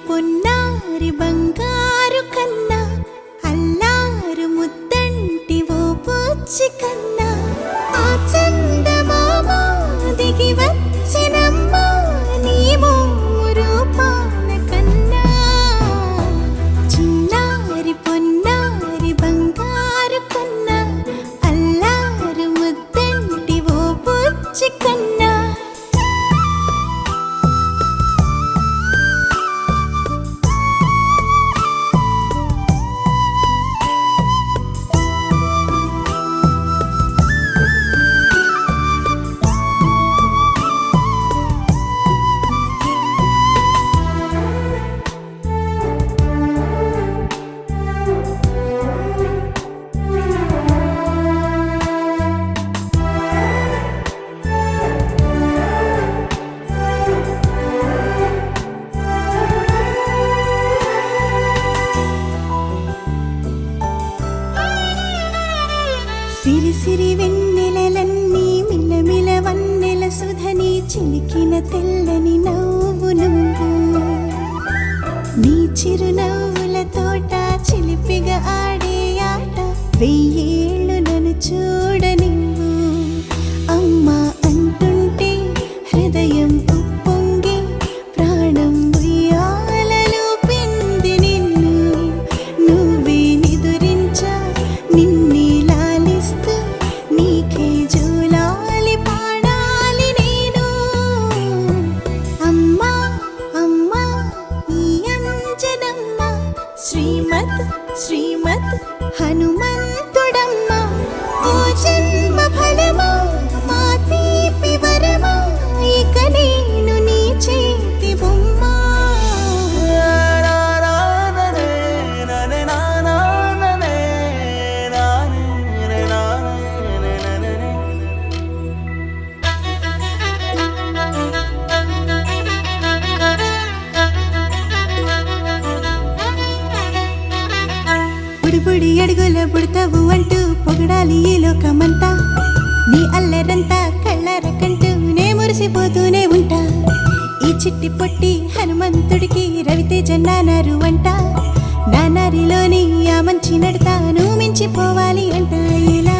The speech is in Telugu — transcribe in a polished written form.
పొన్నారి బంగారు కన్నా అల్లారు ముద్దంటి ఓ బుచ్చి కన్నా ఆ చందమామ దిగి వచ్చినమ్మా నీ మోము రూపాన కన్నా చిన్నారి పొన్నారి బంగారు కన్నా అల్లారు ముద్దంటి ఓ బుచ్చి కన్నా సిరి సిరి వెన్నెలలన్నీ మిలమిల వన్నెల సుధని చిలికిన తెల్లని నవ్వు నువ్వు నీ చిరునవ్వుల తోట చిలిపిగా ఆడే ఆట వెయ్యేళ్ళు నన్ను చూడనివ్వు అమ్మా అంటుంటే హృదయం ఉప్పొంగి ప్రాణం ఉయ్యాలలో పిండి నిన్ను నువ్వే నిదురించా నిన్నే నీకే జూలాలి పాడాలి నేను అమ్మా అమ్మా ఈ అంజనమ్మ శ్రీమత్ శ్రీమత్ హనుమంతుడమ్మ ఓ జన్మ ఫలమా మా తీపి వరమా ఇక నేను నీ చేతి బొమ్మ బుడిబుడి అడుగుల బుడతావు అంటూ పొగడాలి ఈ లోకమంతా నీ అల్లరంతా కళ్ళరకంటూ నే మురిసిపోతూనే ఉంటా ఈ చిట్టి పొట్టి హనుమంతుడికి రవితేజ నానారు అంట నానారిలోని ఆ మంచి నడతా నువ్వు మించిపోవాలి అంట ఇలా